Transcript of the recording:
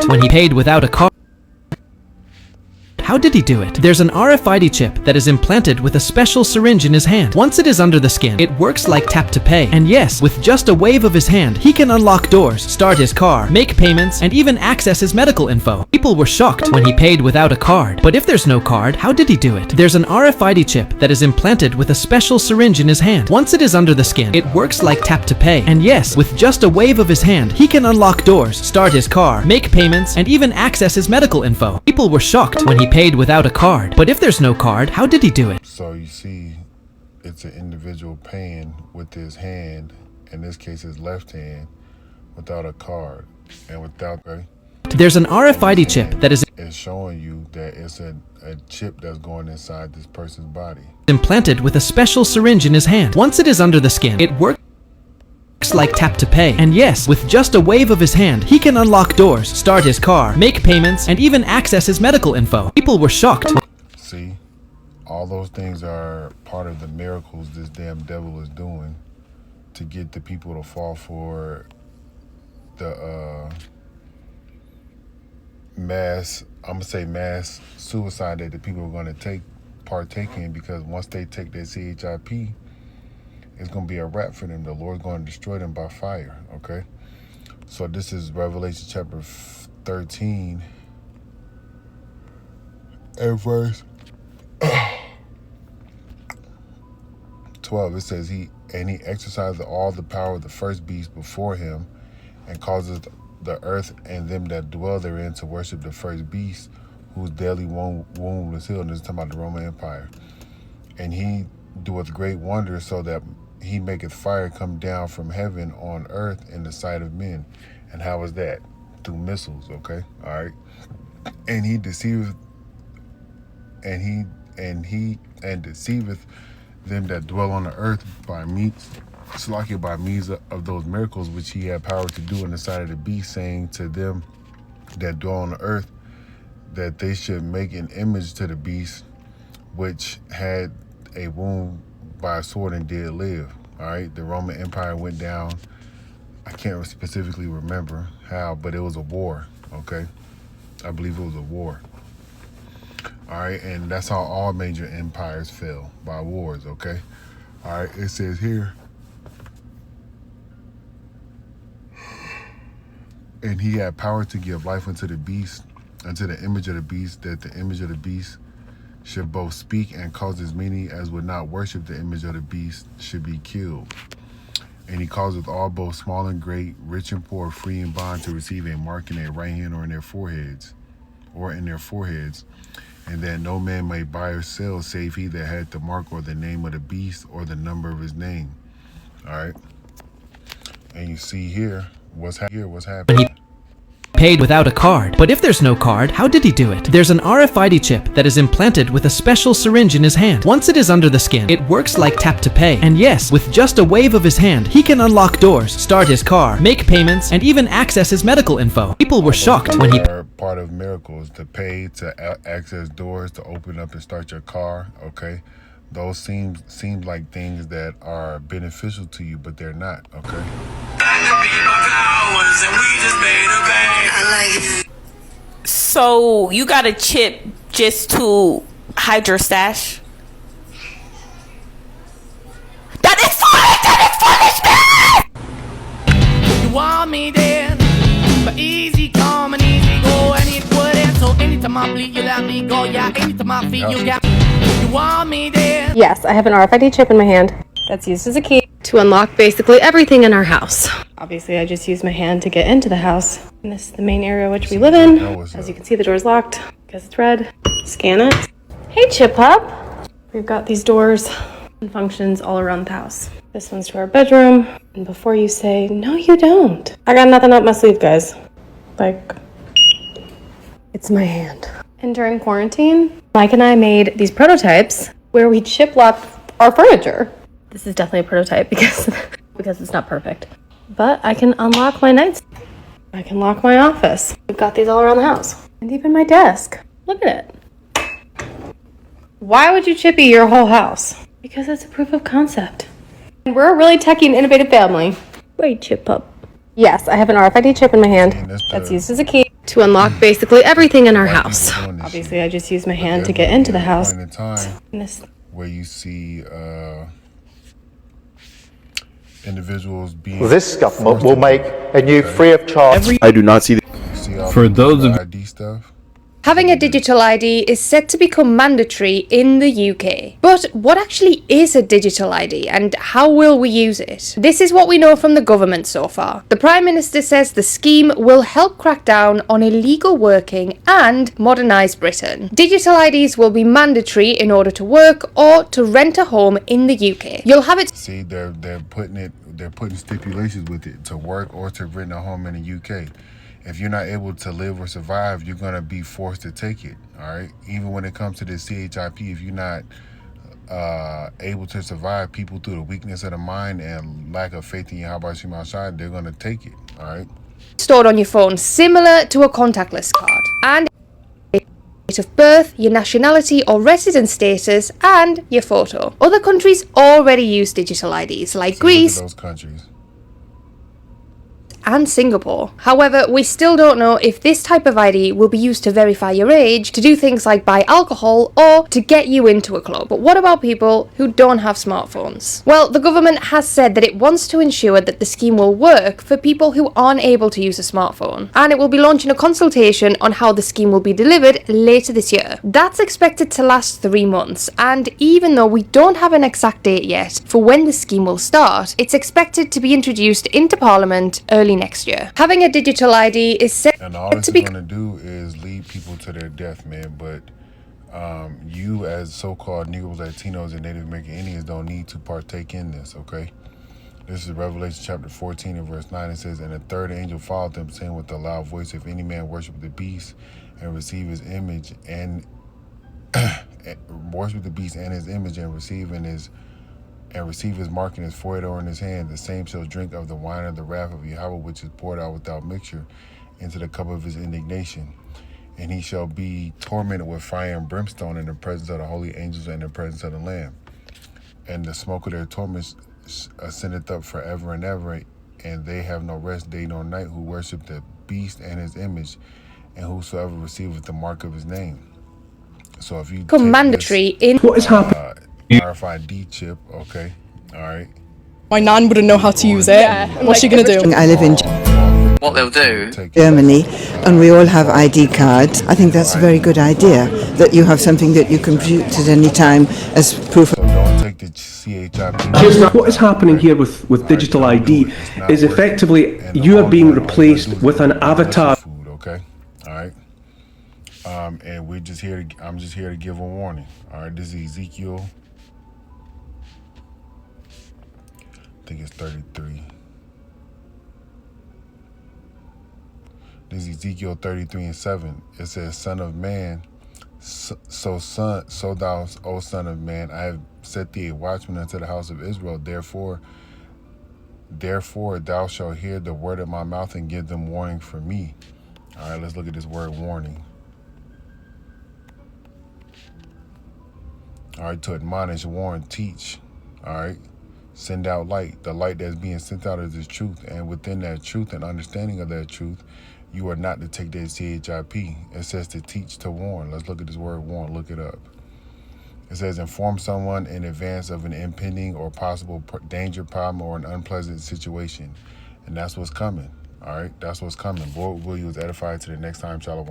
when he paid without a card. How did he do it? There's an RFID chip that is implanted with a special syringe in his hand. Once it is under the skin, it works like tap to pay. And yes, with just a wave of his hand, he can unlock doors, start his car, make payments, and even access his medical info. People were shocked when he paid without a card. But if there's no card, how did he do it? There's an RFID chip that is implanted with a special syringe in his hand. Once it is under the skin, it works like tap to pay. And yes, with just a wave of his hand, he can unlock doors, start his car, make payments, and even access his medical info. People were shocked when he paid without a card. But if there's no card, how did he do it? So you see, it's an individual paying with his hand, in this case his left hand, without a card and without There's an RFID chip that is showing you that it's a chip that's going inside this person's body, implanted with a special syringe in his hand. Once it is under the skin, it works like tap to pay. And yes, with just a wave of his hand, he can unlock doors, start his car, make payments, and even access his medical info. People were shocked. See, all those things are part of the miracles this damn devil is doing to get the people to fall for the mass suicide that the people are going to partake in, because once they take their CHIP, it's going to be a wrap for them. The Lord's going to destroy them by fire, okay? So this is Revelation chapter 13 and verse 12. It says, he exercises all the power of the first beast before him, and causes the earth and them that dwell therein to worship the first beast, whose daily womb was healed. And this is talking about the Roman Empire. And he doeth great wonders, so that he maketh fire come down from heaven on earth in the sight of men. And how is that? Through missiles, okay? All right. And he deceiveth deceiveth them that dwell on the earth by means of those miracles which he had power to do in the sight of the beast, saying to them that dwell on the earth that they should make an image to the beast, which had a wound by a sword and did live. All right, the Roman Empire went down. I can't specifically remember how, but it was a war, okay? I believe it was a war. All right, and that's how all major empires fell, by wars, okay? All right, it says here, and he had power to give life unto the beast, unto the image of the beast, that the image of the beast should both speak, and cause as many as would not worship the image of the beast should be killed. And he causeth all, both small and great, rich and poor, free and bond, to receive a mark in their right hand or in their foreheads, and that no man may buy or sell save he that had the mark or the name of the beast or the number of his name. All right. And you see here what's happening. Paid without a card. But if there's no card, how did he do it? There's an RFID chip that is implanted with a special syringe in his hand. Once it is under the skin, it works like tap to pay. And yes, with just a wave of his hand, he can unlock doors, start his car, make payments, and even access his medical info. People were shocked when he part of miracles, to pay, to access doors, to open up and start your car, okay? Those seem like things that are beneficial to you, but they're not, okay? So you got a chip just to hide your stash? That is foolish! You want me then, but easy come and easy go, and it wouldn't. So anytime I bleed, you let me go. Yeah, anytime I feel you got. You want me then? Yes, I have an RFID chip in my hand that's used as a key to unlock basically everything in our house. Obviously, I just use my hand to get into the house. And this is the main area which we live in. As you can see, the door's locked because it's red. Scan it. Hey, Chip Pup. We've got these doors and functions all around the house. This one's to our bedroom. And before you say, no, you don't, I got nothing up my sleeve, guys. Like, it's my hand. And during quarantine, Mike and I made these prototypes where we chip locked our furniture. This is definitely a prototype because it's not perfect. But I can unlock my nightstand. I can lock my office. We've got these all around the house. And even my desk. Look at it. Why would you chippy your whole house? Because it's a proof of concept. And we're a really techie and innovative family. Right, Chip Pup? Yes, I have an RFID chip in my hand that's used as a key to unlock basically everything in our house. Obviously, I just use my hand to get into the house. Point in time where you see individuals being. This government will make a new free of charge. I do not see For those of ID stuff. Having a digital ID is set to become mandatory in the UK. But what actually is a digital ID and how will we use it? This is what we know from the government so far. The Prime Minister says the scheme will help crack down on illegal working and modernise Britain. Digital IDs will be mandatory in order to work or to rent a home in the UK. You'll have it. See, they're putting stipulations with it to work or to rent a home in the UK. If you're not able to live or survive, you're going to be forced to take it, all right? Even when it comes to the CHIP, if you're not able to survive, people through the weakness of the mind and lack of faith in Yahweh Shema Shai, they're going to take it, all right? Stored on your phone, similar to a contactless card. And date of birth, your nationality or residence status, and your photo. Other countries already use digital IDs, like Greece. Those countries. And Singapore. However, we still don't know if this type of ID will be used to verify your age, to do things like buy alcohol, or to get you into a club. But what about people who don't have smartphones? Well, the government has said that it wants to ensure that the scheme will work for people who aren't able to use a smartphone, and it will be launching a consultation on how the scheme will be delivered later this year. That's expected to last 3 months, and even though we don't have an exact date yet for when the scheme will start, it's expected to be introduced into Parliament early next year. Having a digital ID is set and all this to be going to do is lead people to their death, man. But you as so-called Negroes, Latinos, and Native American Indians don't need to partake in this, okay? This is Revelation chapter 14 and verse 9. It says, and a third angel followed them, saying with a loud voice, if any man worship the beast and receive his image and worship the beast and his image and receive his mark in his forehead or in his hand, the same shall drink of the wine of the wrath of Yahweh, which is poured out without mixture into the cup of his indignation. And he shall be tormented with fire and brimstone in the presence of the holy angels and in the presence of the Lamb. And the smoke of their torment ascendeth up forever and ever, and they have no rest day nor night who worship the beast and his image, and whosoever receiveth the mark of his name. So if you become mandatory in what is happening. RFID chip, okay, all right. My nan wouldn't know how to use it. What's she gonna do? I live in what they'll do Germany, and we all have ID cards. I think that's a very good idea, that you have something that you can produce at any time as proof. So don't take the CHIP. What is happening here with digital ID is effectively you are being replaced with an avatar. Food, okay, all right. And we're just here to, I'm just here to give a warning. All right, this is Ezekiel. I think it's 33. This is Ezekiel 33 and 7. It says, Son of man, so thou, O son of man, I have set thee a watchman unto the house of Israel. Therefore thou shalt hear the word of my mouth and give them warning from me. All right, let's look at this word warning. All right, to admonish, warn, teach. All right, send out light. The light that's being sent out is the truth. And within that truth and understanding of that truth, you are not to take that CHIP. It says to teach, to warn. Let's look at this word warn. Look it up. It says inform someone in advance of an impending or possible danger, problem, or an unpleasant situation. And that's what's coming. All right, that's what's coming. Lord will you was edified to the next time. Shalom.